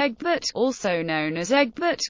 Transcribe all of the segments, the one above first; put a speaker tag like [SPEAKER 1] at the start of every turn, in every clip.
[SPEAKER 1] Egbert, also known as Egbert,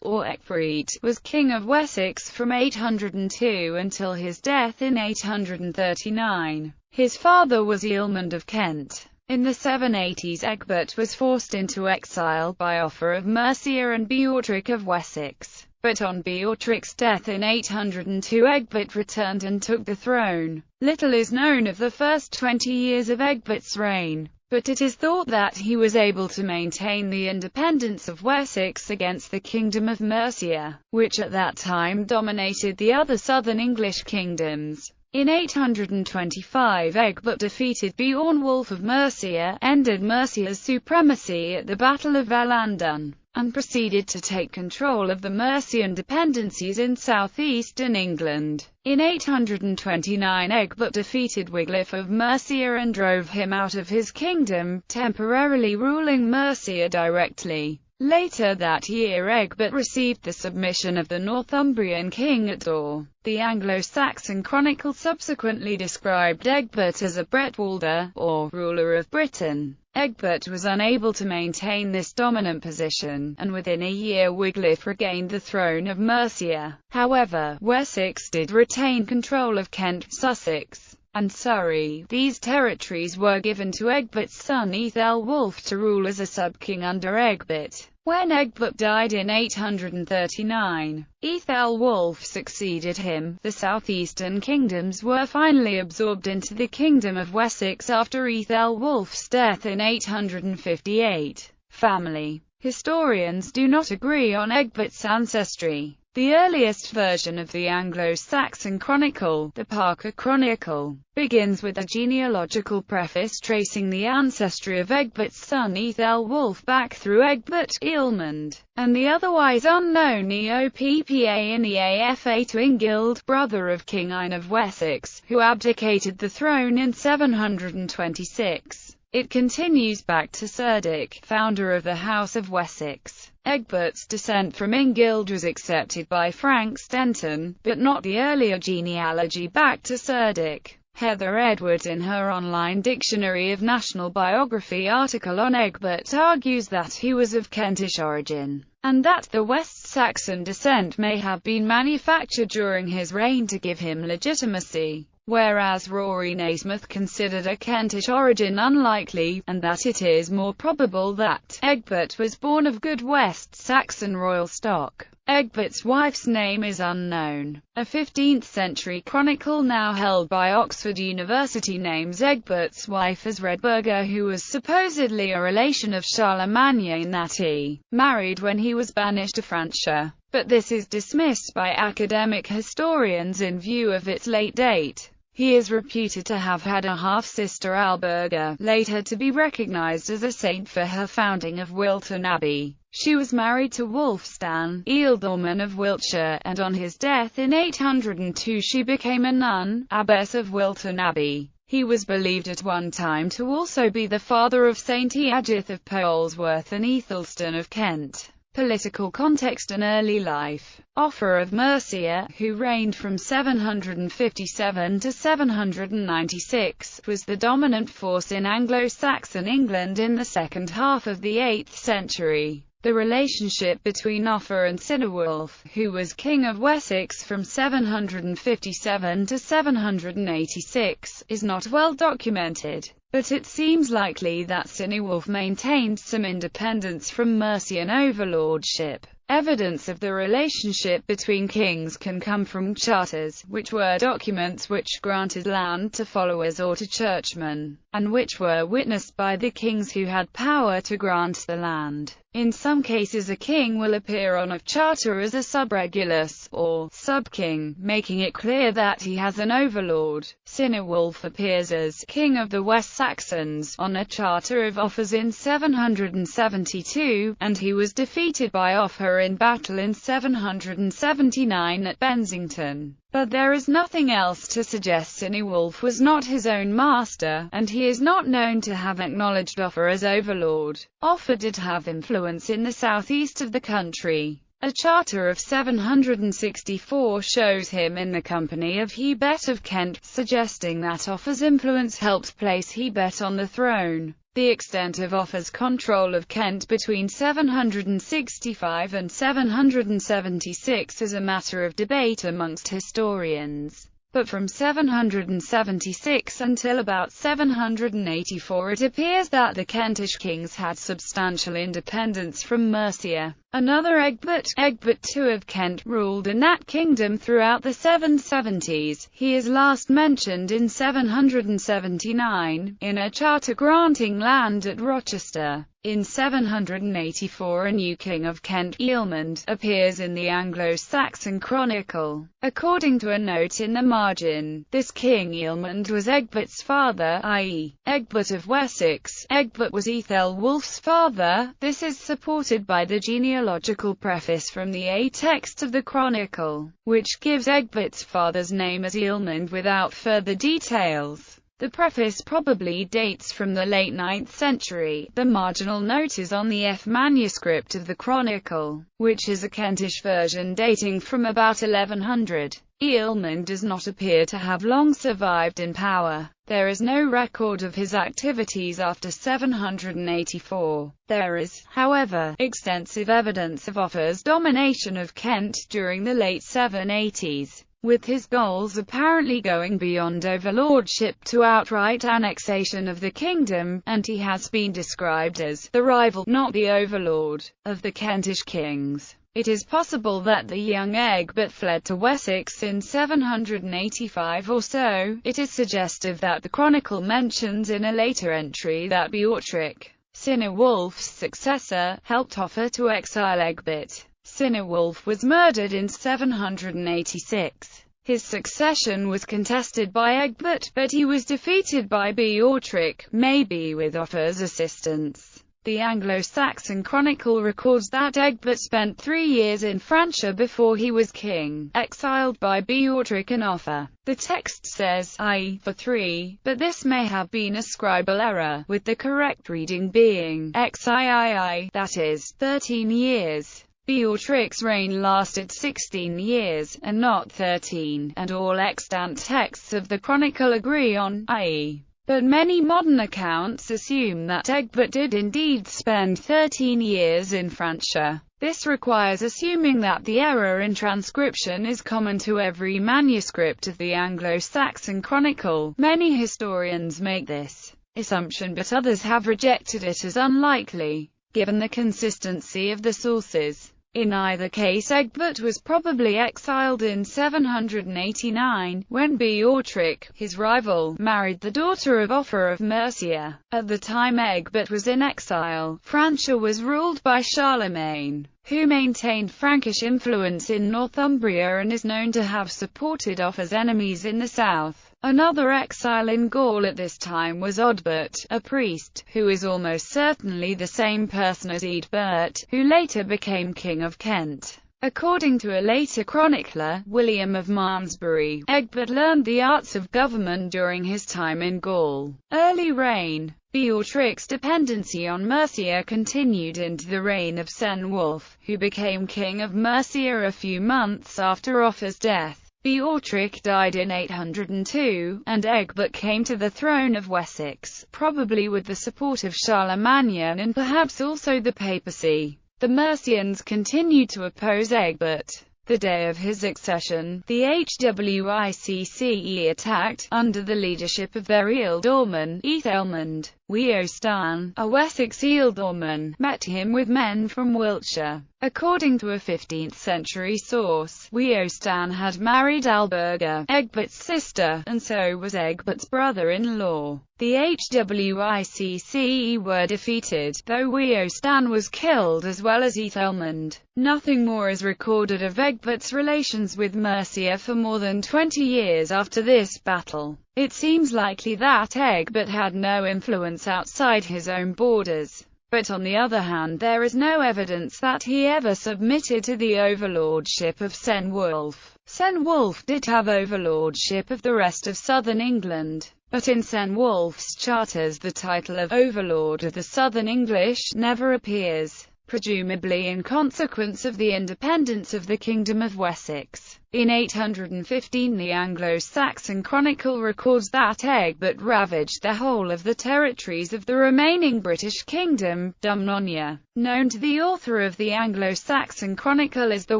[SPEAKER 1] or Egbert, was king of Wessex from 802 until his death in 839. His father was Ealhmund of Kent. In the 780s Egbert was forced into exile by Offa of Mercia and Beorhtric of Wessex. But on Beorhtric's death in 802 Egbert returned and took the throne. Little is known of the first 20 years of Egbert's reign, but it is thought that he was able to maintain the independence of Wessex against the Kingdom of Mercia, which at that time dominated the other southern English kingdoms. In 825 Egbert defeated Beornwulf of Mercia, ended Mercia's supremacy at the Battle of Vallandun, and proceeded to take control of the Mercian dependencies in southeastern England. In 829 Egbert defeated Wiglaf of Mercia and drove him out of his kingdom, temporarily ruling Mercia directly. Later that year Egbert received the submission of the Northumbrian king at Dor. The Anglo-Saxon Chronicle subsequently described Egbert as a Bretwalder, or ruler of Britain. Egbert was unable to maintain this dominant position, and within a year Wiglaf regained the throne of Mercia. However, Wessex did retain control of Kent, Sussex, and Surrey. These territories were given to Egbert's son Ethelwulf to rule as a sub-king under Egbert. When Egbert died in 839, Ethelwulf succeeded him. The southeastern kingdoms were finally absorbed into the Kingdom of Wessex after Ethelwulf's death in 858. Family. Historians do not agree on Egbert's ancestry. The earliest version of the Anglo-Saxon Chronicle, the Parker Chronicle, begins with a genealogical preface tracing the ancestry of Egbert's son Ethelwulf back through Egbert, Ealhmund, and the otherwise unknown Eoppa and Eafa to Ingild, brother of King Ine of Wessex, who abdicated the throne in 726. It continues back to Cerdic, founder of the House of Wessex. Egbert's descent from Ingild was accepted by Frank Stenton, but not the earlier genealogy back to Cerdic. Heather Edwards in her online Dictionary of National Biography article on Egbert argues that he was of Kentish origin, and that the West Saxon descent may have been manufactured during his reign to give him legitimacy, whereas Rory Naismith considered a Kentish origin unlikely, and that it is more probable that Egbert was born of good West Saxon royal stock. Egbert's wife's name is unknown. A 15th-century chronicle now held by Oxford University names Egbert's wife as Redburga, who was supposedly a relation of Charlemagne in that he married when he was banished to Francia. But this is dismissed by academic historians in view of its late date. He is reputed to have had a half-sister Alberga, later to be recognized as a saint for her founding of Wilton Abbey. She was married to Wulfstan, Ealdorman of Wiltshire, and on his death in 802 she became a nun, abbess of Wilton Abbey. He was believed at one time to also be the father of Saint Eadgyth of Polesworth and Ethelstan of Kent. Political context and early life. Offa of Mercia, who reigned from 757 to 796, was the dominant force in Anglo-Saxon England in the second half of the 8th century. The relationship between Offa and Cynewulf, who was king of Wessex from 757 to 786, is not well documented, but it seems likely that Cynewulf maintained some independence from Mercian overlordship. Evidence of the relationship between kings can come from charters, which were documents which granted land to followers or to churchmen, and which were witnessed by the kings who had power to grant the land. In some cases a king will appear on a charter as a subregulus, or sub-king, making it clear that he has an overlord. Cynewulf appears as king of the West Saxons on a charter of Offa's in 772, and he was defeated by Offa in battle in 779 at Bensington. But there is nothing else to suggest Cynewulf was not his own master, and he is not known to have acknowledged Offa as overlord. Offa did have influence in the southeast of the country. A charter of 764 shows him in the company of Egbert of Kent, suggesting that Offa's influence helped place Egbert on the throne. The extent of Offa's control of Kent between 765 and 776 is a matter of debate amongst historians. But from 776 until about 784 it appears that the Kentish kings had substantial independence from Mercia. Another Egbert, Egbert II of Kent, ruled in that kingdom throughout the 770s. He is last mentioned in 779, in a charter granting land at Rochester. In 784 a new king of Kent, Ealhmund, appears in the Anglo-Saxon Chronicle. According to a note in the margin, this king Ealhmund was Egbert's father, i.e., Egbert of Wessex. Egbert was Ethelwulf's father. This is supported by the genealogical preface from the A text of the Chronicle, which gives Egbert's father's name as Ealhmund without further details. The preface probably dates from the late 9th century. The marginal note is on the F manuscript of the Chronicle, which is a Kentish version dating from about 1100. Ealhmund does not appear to have long survived in power. There is no record of his activities after 784. There is, however, extensive evidence of Offa's domination of Kent during the late 780s. With his goals apparently going beyond overlordship to outright annexation of the kingdom, and he has been described as the rival, not the overlord, of the Kentish kings. It is possible that the young Egbert fled to Wessex in 785 or so. It is suggestive that the Chronicle mentions in a later entry that Beorhtric, Cynewulf's successor, helped Offa to exile Egbert. Cynewulf was murdered in 786. His succession was contested by Egbert, but he was defeated by Beorhtric, maybe with Offa's assistance. The Anglo-Saxon Chronicle records that Egbert spent 3 years in Francia before he was king, exiled by Beorhtric and Offa. The text says, I, for 3, but this may have been a scribal error, with the correct reading being XIII, that is, 13 years. Beorhtric's reign lasted 16 years, and not 13, and all extant texts of the Chronicle agree on, i.e. But many modern accounts assume that Egbert did indeed spend 13 years in Francia. This requires assuming that the error in transcription is common to every manuscript of the Anglo-Saxon Chronicle. Many historians make this assumption, but others have rejected it as unlikely, given the consistency of the sources. In either case, Egbert was probably exiled in 789, when Beorhtric, his rival, married the daughter of Offa of Mercia. At the time Egbert was in exile, Francia was ruled by Charlemagne, who maintained Frankish influence in Northumbria and is known to have supported Offa's enemies in the south. Another exile in Gaul at this time was Odbert, a priest, who is almost certainly the same person as Eadbert, who later became king of Kent. According to a later chronicler, William of Malmesbury, Egbert learned the arts of government during his time in Gaul. Early reign. Beorhtric's dependency on Mercia continued into the reign of Cenwulf, who became king of Mercia a few months after Offa's death. Beorhtric died in 802, and Egbert came to the throne of Wessex, probably with the support of Charlemagne and perhaps also the papacy. The Mercians continued to oppose Egbert. The day of his accession, the Hwicce attacked, under the leadership of their ealdorman, Ethelmund. Weohstan, a Wessex ealdorman, met him with men from Wiltshire. According to a 15th-century source, Weohstan had married Alberga, Egbert's sister, and so was Egbert's brother-in-law. The Hwicce were defeated, though Weohstan was killed as well as Ethelmund. Nothing more is recorded of Egbert's relations with Mercia for more than 20 years after this battle. It seems likely that Egbert had no influence outside his own borders. But on the other hand, there is no evidence that he ever submitted to the overlordship of Cenwulf. Cenwulf did have overlordship of the rest of southern England, but in Cenwulf's charters the title of Overlord of the Southern English never appears, presumably in consequence of the independence of the Kingdom of Wessex. In 815 the Anglo-Saxon Chronicle records that Egbert ravaged the whole of the territories of the remaining British kingdom, Dumnonia. Known to the author of the Anglo-Saxon Chronicle as the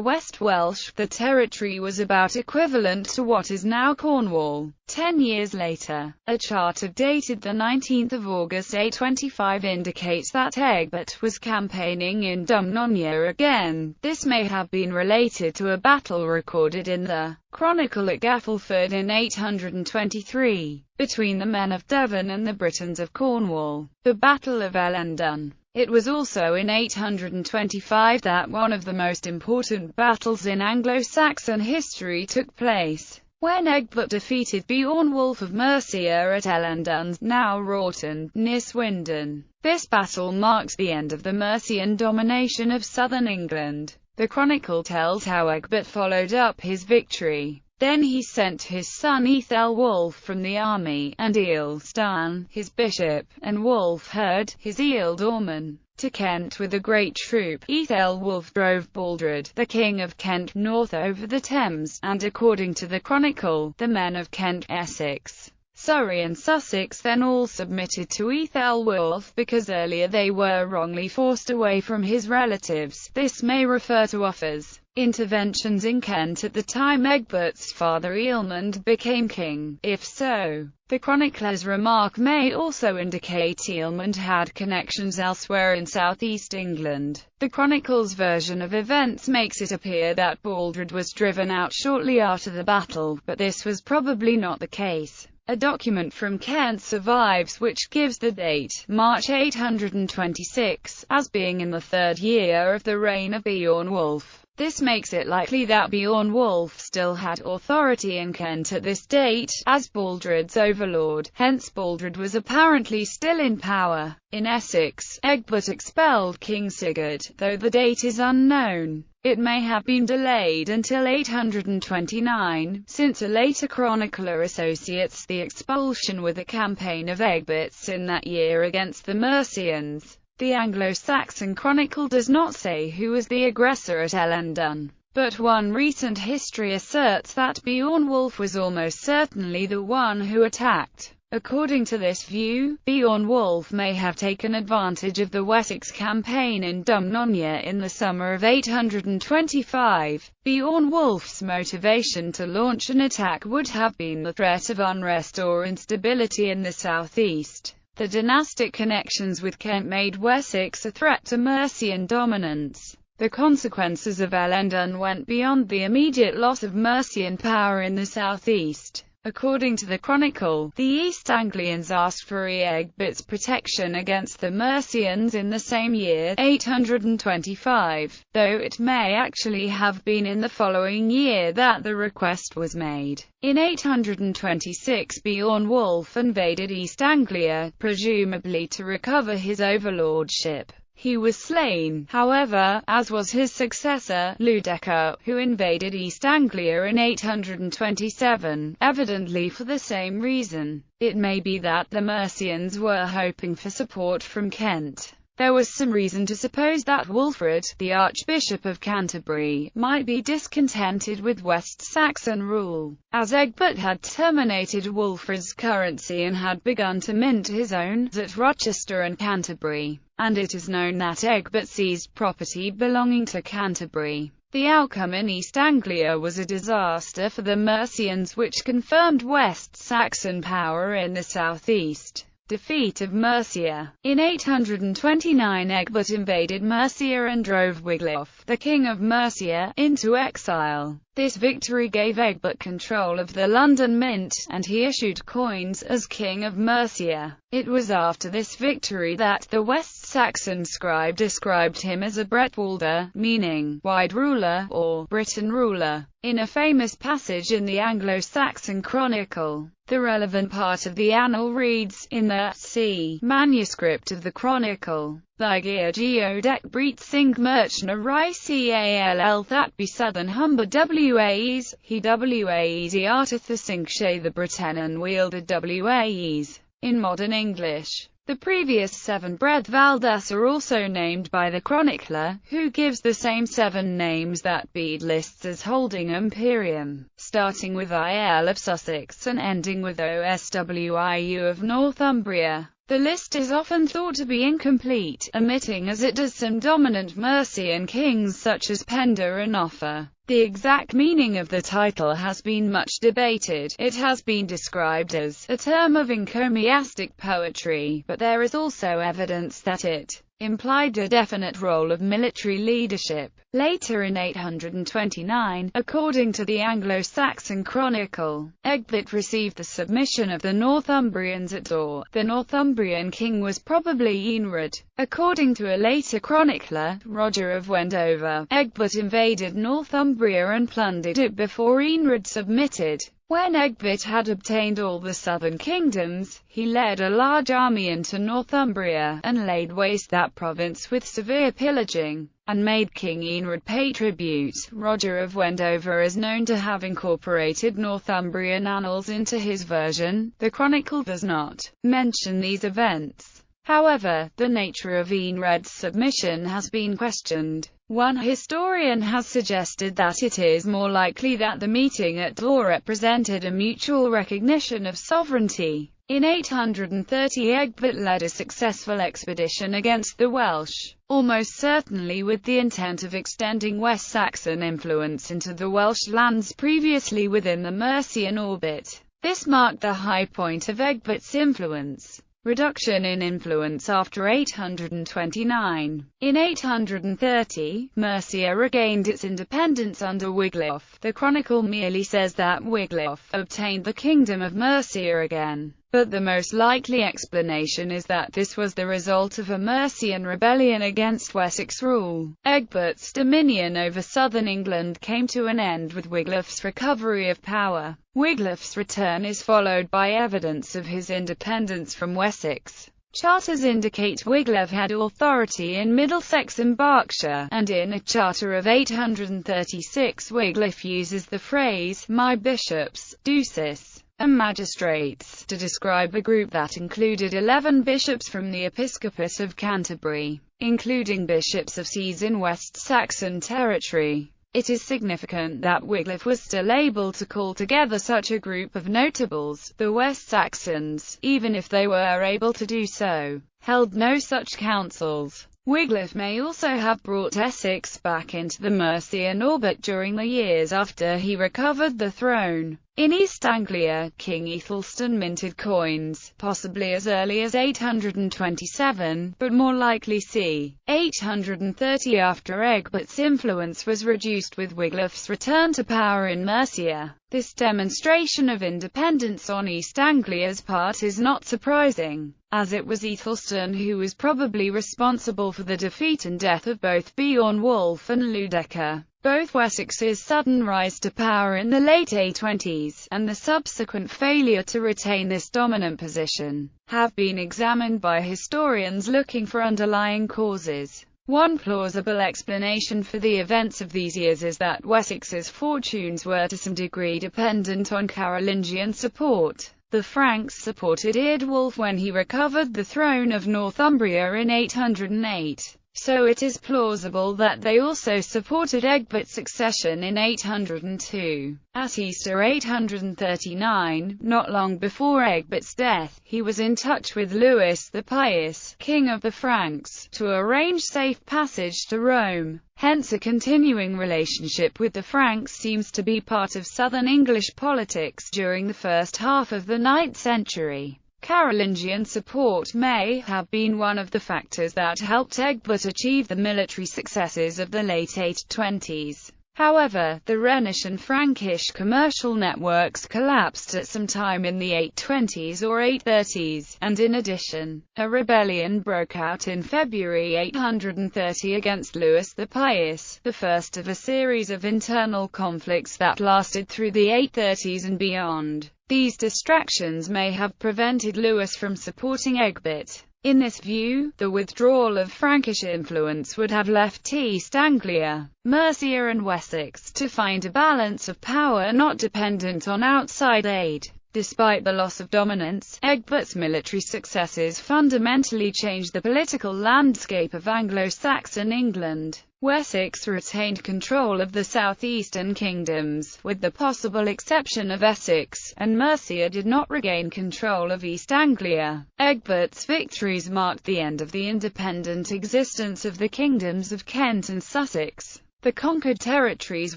[SPEAKER 1] West Welsh, the territory was about equivalent to what is now Cornwall. 10 years later, a charter dated the 19th of August 825 indicates that Egbert was campaigning in Dumnonia again. This may have been related to a battle recorded in the Chronicle at Gefilford in 823, between the men of Devon and the Britons of Cornwall, the Battle of Ellendun. It was also in 825 that one of the most important battles in Anglo-Saxon history took place, when Egbert defeated Beornwulf of Mercia at Ellendun, now Rawton, near Swindon. This battle marked the end of the Mercian domination of southern England. The Chronicle tells how Egbert followed up his victory. Then he sent his son Ethelwulf from the army, and Ealhstan, his bishop, and Wulfheard, his ealdorman, to Kent with a great troop. Ethelwulf drove Baldred, the king of Kent, north over the Thames, and according to the Chronicle, the men of Kent, Essex, Surrey and Sussex then all submitted to Ethelwulf because earlier they were wrongly forced away from his relatives. This may refer to Offa's interventions in Kent at the time Egbert's father Ealhmund became king. If so, the chronicler's remark may also indicate Ealhmund had connections elsewhere in southeast England. The Chronicle's version of events makes it appear that Baldred was driven out shortly after the battle, but this was probably not the case. A document from Kent survives which gives the date, March 826, as being in the third year of the reign of Beornwulf. This makes it likely that Beornwulf still had authority in Kent at this date, as Baldred's overlord, hence Baldred was apparently still in power. In Essex, Egbert expelled King Sigurd, though the date is unknown. It may have been delayed until 829, since a later chronicler associates the expulsion with a campaign of Egbert's in that year against the Mercians. The Anglo-Saxon Chronicle does not say who was the aggressor at Ellendun, but one recent history asserts that Beornwulf was almost certainly the one who attacked. According to this view, Beornwulf may have taken advantage of the Wessex campaign in Dumnonia in the summer of 825. Beornwulf's motivation to launch an attack would have been the threat of unrest or instability in the southeast. The dynastic connections with Kent made Wessex a threat to Mercian dominance. The consequences of Ellendun went beyond the immediate loss of Mercian power in the southeast. According to the Chronicle, the East Anglians asked for Egbert's protection against the Mercians in the same year, 825, though it may actually have been in the following year that the request was made. In 826 Beornwulf invaded East Anglia, presumably to recover his overlordship. He was slain, however, as was his successor, Ludeca, who invaded East Anglia in 827, evidently for the same reason. It may be that the Mercians were hoping for support from Kent. There was some reason to suppose that Wulfred, the Archbishop of Canterbury, might be discontented with West Saxon rule, as Egbert had terminated Wulfred's currency and had begun to mint his own at Rochester and Canterbury, and it is known that Egbert seized property belonging to Canterbury. The outcome in East Anglia was a disaster for the Mercians, which confirmed West Saxon power in the southeast. Defeat of Mercia. In 829 Egbert invaded Mercia and drove Wiglaf, the king of Mercia, into exile. This victory gave Egbert control of the London Mint, and he issued coins as king of Mercia. It was after this victory that the West Saxon scribe described him as a Bretwalder, meaning wide ruler, or Britain ruler, in a famous passage in the Anglo-Saxon Chronicle. The relevant part of the annal reads, in the c. manuscript of the Chronicle, Thy geodek breet sing merchna rai call that be southern humber waes, he waes artith the sing the Bretenan wielded waes. In modern English, The previous 7 Bredvaldas are also named by the chronicler, who gives the same 7 names that Bede lists as holding Imperium, starting with IL of Sussex and ending with Oswiu of Northumbria. The list is often thought to be incomplete, omitting as it does some dominant Mercian kings such as Penda and Offa. The exact meaning of the title has been much debated. It has been described as a term of encomiastic poetry, but there is also evidence that it implied a definite role of military leadership. Later in 829, according to the Anglo-Saxon Chronicle, Egbert received the submission of the Northumbrians at Dor. The Northumbrian king was probably Eanred. According to a later chronicler, Roger of Wendover, Egbert invaded Northumbria and plundered it before Eanred submitted. When Egbert had obtained all the southern kingdoms, he led a large army into Northumbria, and laid waste that province with severe pillaging, and made King Eanred pay tribute. Roger of Wendover is known to have incorporated Northumbrian annals into his version. The chronicle does not mention these events. However, the nature of Eanred's submission has been questioned. One historian has suggested that it is more likely that the meeting at Dor represented a mutual recognition of sovereignty. In 830 Egbert led a successful expedition against the Welsh, almost certainly with the intent of extending West Saxon influence into the Welsh lands previously within the Mercian orbit. This marked the high point of Egbert's influence. Reduction in influence after 829. In 830, Mercia regained its independence under Wiglaf. The chronicle merely says that Wiglaf obtained the kingdom of Mercia again, but the most likely explanation is that this was the result of a Mercian rebellion against Wessex rule. Egbert's dominion over southern England came to an end with Wiglaf's recovery of power. Wiglaf's return is followed by evidence of his independence from Wessex. Charters indicate Wiglaf had authority in Middlesex and Berkshire, and in a charter of 836 Wiglaf uses the phrase, "my bishops, duces, and magistrates," to describe a group that included 11 bishops from the episcopate of Canterbury, including bishops of sees in West Saxon territory. It is significant that Wiglaf was still able to call together such a group of notables. The West Saxons, even if they were able to do so, held no such councils. Wiglaf may also have brought Essex back into the Mercian orbit during the years after he recovered the throne. In East Anglia, King Aethelstan minted coins, possibly as early as 827, but more likely c. 830 after Egbert's influence was reduced with Wiglaf's return to power in Mercia. This demonstration of independence on East Anglia's part is not surprising, as it was Aethelstan who was probably responsible for the defeat and death of both Beornwulf and Ludeca. Both Wessex's sudden rise to power in the late 820s, and the subsequent failure to retain this dominant position, have been examined by historians looking for underlying causes. One plausible explanation for the events of these years is that Wessex's fortunes were to some degree dependent on Carolingian support. The Franks supported Eardwulf when he recovered the throne of Northumbria in 808. So it is plausible that they also supported Egbert's succession in 802. At Easter 839, not long before Egbert's death, he was in touch with Louis the Pious, king of the Franks, to arrange safe passage to Rome. Hence a continuing relationship with the Franks seems to be part of southern English politics during the first half of the 9th century. Carolingian support may have been one of the factors that helped Egbert achieve the military successes of the late 820s. However, the Rhenish and Frankish commercial networks collapsed at some time in the 820s or 830s, and in addition, a rebellion broke out in February 830 against Louis the Pious, the first of a series of internal conflicts that lasted through the 830s and beyond. These distractions may have prevented Louis from supporting Egbert. In this view, the withdrawal of Frankish influence would have left East Anglia, Mercia and Wessex to find a balance of power not dependent on outside aid. Despite the loss of dominance, Egbert's military successes fundamentally changed the political landscape of Anglo-Saxon England. Wessex retained control of the southeastern kingdoms, with the possible exception of Essex, and Mercia did not regain control of East Anglia. Egbert's victories marked the end of the independent existence of the kingdoms of Kent and Sussex. The conquered territories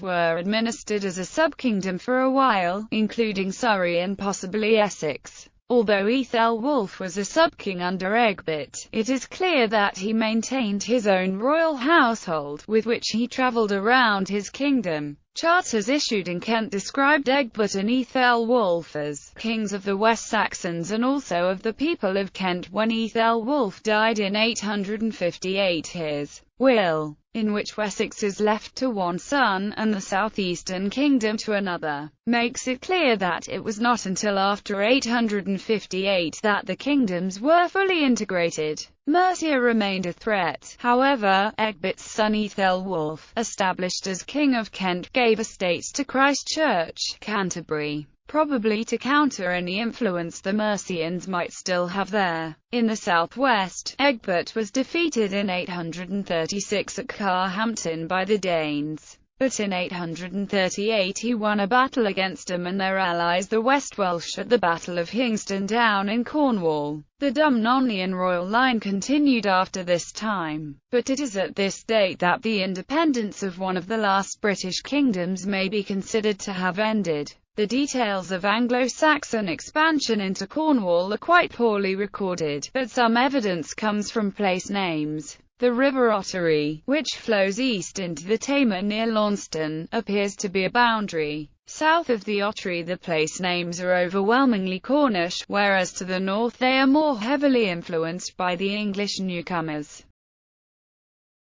[SPEAKER 1] were administered as a sub-kingdom for a while, including Surrey and possibly Essex. Although Ethelwulf was a sub-king under Egbert, it is clear that he maintained his own royal household, with which he travelled around his kingdom. Charters issued in Kent described Egbert and Ethelwulf as kings of the West Saxons and also of the people of Kent. When Ethelwulf died in 858, his will, in which Wessex is left to one son, and the southeastern kingdom to another, makes it clear that it was not until after 858 that the kingdoms were fully integrated. Mercia remained a threat, however. Egbert's son Ethelwulf, established as King of Kent, gave estates to Christchurch, Canterbury, probably to counter any influence the Mercians might still have there. In the southwest, Egbert was defeated in 836 at Carhampton by the Danes, but in 838 he won a battle against them and their allies the West Welsh at the Battle of Hingston Down in Cornwall. The Dumnonian royal line continued after this time, but it is at this date that the independence of one of the last British kingdoms may be considered to have ended. The details of Anglo-Saxon expansion into Cornwall are quite poorly recorded, but some evidence comes from place names. The River Ottery, which flows east into the Tamar near Launceston, appears to be a boundary. South of the Ottery the place names are overwhelmingly Cornish, whereas to the north they are more heavily influenced by the English newcomers.